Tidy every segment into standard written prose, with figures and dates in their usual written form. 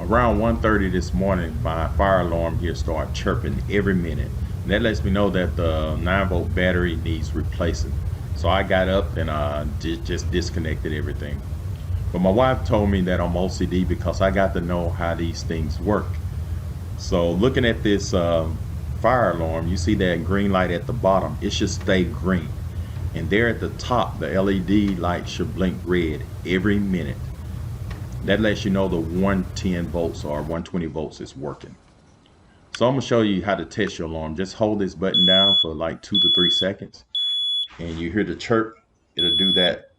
Around 1:30 this morning, my fire alarm here started chirping every minute. And that lets me know that the 9-volt battery needs replacing. So I got up and just disconnected everything. But my wife told me that I'm OCD because I got to know how these things work. So looking at this fire alarm, you see that green light at the bottom. It should stay green. And there at the top, the LED light should blink red every minute. That lets you know the 110 volts or 120 volts is working. So I'm gonna show you how to test your alarm. Just hold this button down for like 2 to 3 seconds, and you hear the chirp. It'll do that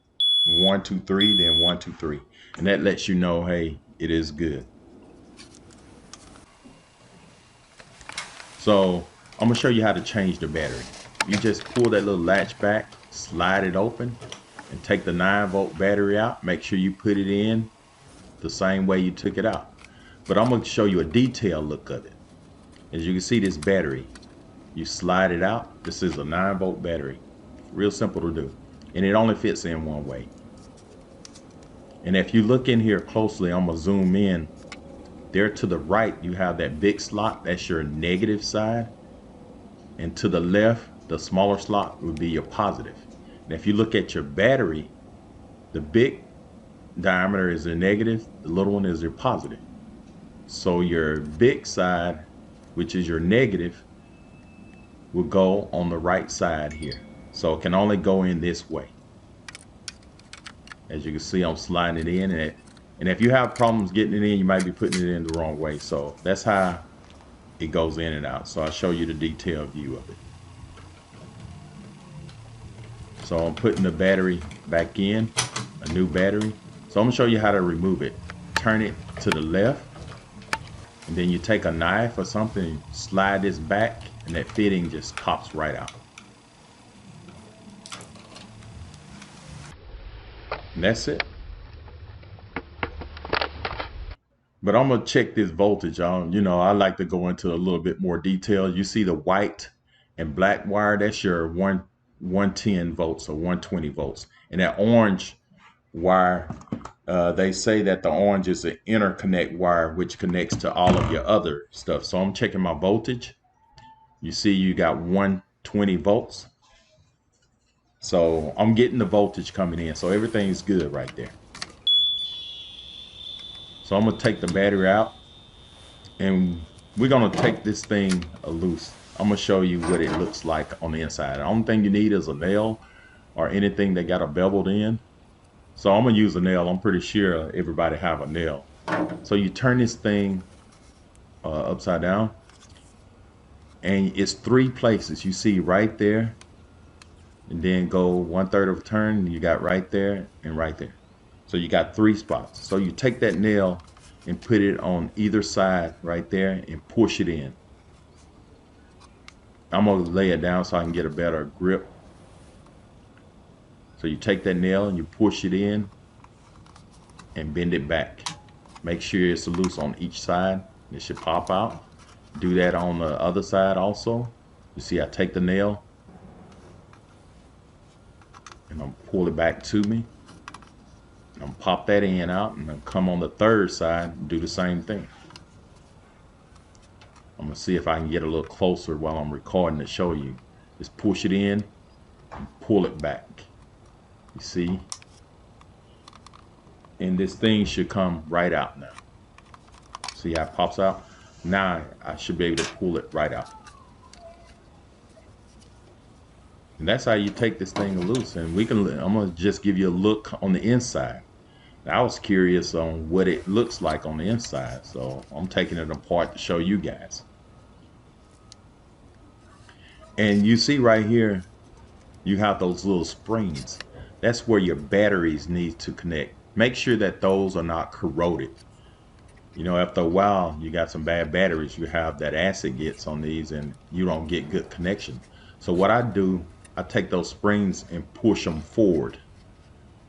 1 2 3, then 1 2 3, and that lets you know, hey, it is good. So I'm gonna show you how to change the battery. You just pull that little latch back, slide it open, and take the 9-volt battery out. Make sure you put it in the same way you took it out. But I'm gonna show you a detailed look of it. As you can see, this battery, you slide it out. This is a 9-volt battery. Real simple to do. And it only fits in one way. And if you look in here closely, I'm gonna zoom in. There to the right, you have that big slot. That's your negative side. And to the left, the smaller slot would be your positive. And if you look at your battery, the big diameter is the negative, the little one is your positive. So your big side, which is your negative, will go on the right side here. So it can only go in this way. As you can see, I'm sliding it in, and if you have problems getting it in, you might be putting it in the wrong way. So that's how it goes in and out. So I'll show you the detailed view of it. So I'm putting the battery back in, a new battery. So I'm gonna show you how to remove it. Turn it to the left, and then you take a knife or something, slide this back, and that fitting just pops right out. And that's it. But I'm gonna check this voltage on. I like to go into a little bit more detail. You see the white and black wire, that's your 110 volts or 120 volts. And that orange wire, they say that the orange is an interconnect wire which connects to all of your other stuff. So I'm checking my voltage. You see you got 120 volts. So I'm getting the voltage coming in. So everything's good right there. So I'm gonna take the battery out, and we're gonna take this thing loose. I'm gonna show you what it looks like on the inside. The only thing you need is a nail or anything that got a beveled in. So I'm gonna use a nail. I'm pretty sure everybody have a nail. So you turn this thing upside down, and it's 3 places. You see right there, and then go 1/3 of a turn. You got right there and right there. So you got 3 spots. So you take that nail and put it on either side right there and push it in. I'm gonna lay it down so I can get a better grip. So you take that nail and you push it in and bend it back. Make sure it's loose on each side. It should pop out. Do that on the other side also. You see I take the nail and I'm pull it back to me. I'm gonna pop that in out, and then come on the 3rd side and do the same thing. I'm gonna see if I can get a little closer while I'm recording to show you. Just push it in and pull it back. You see? And this thing should come right out now. See how it pops out? Now I should be able to pull it right out. And that's how you take this thing loose. And I'm gonna just give you a look on the inside. I was curious on what it looks like on the inside, so I'm taking it apart to show you guys. And you see right here, you have those little springs. That's where your batteries need to connect. Make sure that those are not corroded. After a while, you got some bad batteries. You have that acid gets on these, and you don't get good connection. So what I do, I take those springs and push them forward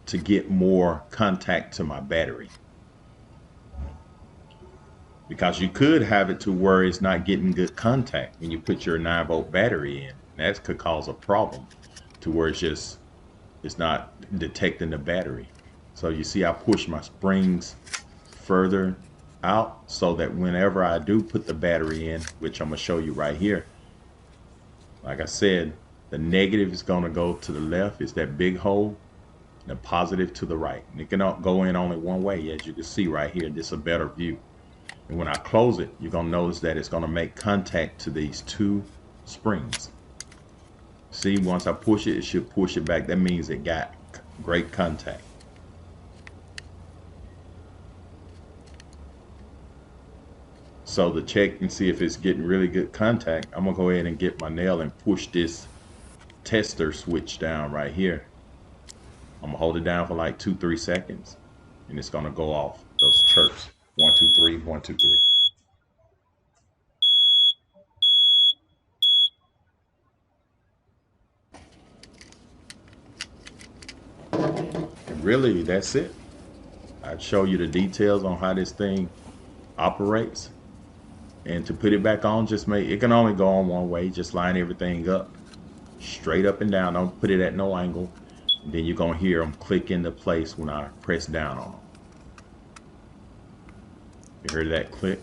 to get more contact to my battery. Because you could have it to where it's not getting good contact when you put your 9-volt battery in. That could cause a problem to where it's not detecting the battery. So you see I push my springs further out so that whenever I do put the battery in, which I'm going to show you right here, like I said, the negative is going to go to the left. It's that big hole. And the positive to the right. And it can go in only one way, as you can see right here. This is a better view. And when I close it, you're going to notice that it's going to make contact to these two springs. See, once I push it, it should push it back. That means it got great contact. So to check and see if it's getting really good contact, I'm going to go ahead and get my nail and push this tester switch down right here. I'm going to hold it down for like 2-3 seconds. And it's going to go off those chirps. 1, 2, 3, 1, 2, 3. And really, that's it. I'd show you the details on how this thing operates. And to put it back on, just it can only go on one way. Just line everything up straight up and down. Don't put it at no angle. And then you're going to hear them click into place when I press down on them. You heard that click?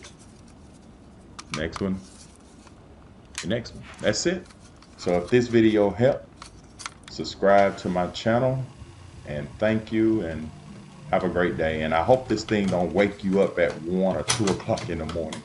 Next one. The next one. That's it. So if this video helped, subscribe to my channel. And thank you. And have a great day. And I hope this thing don't wake you up at 1 or 2 o'clock in the morning.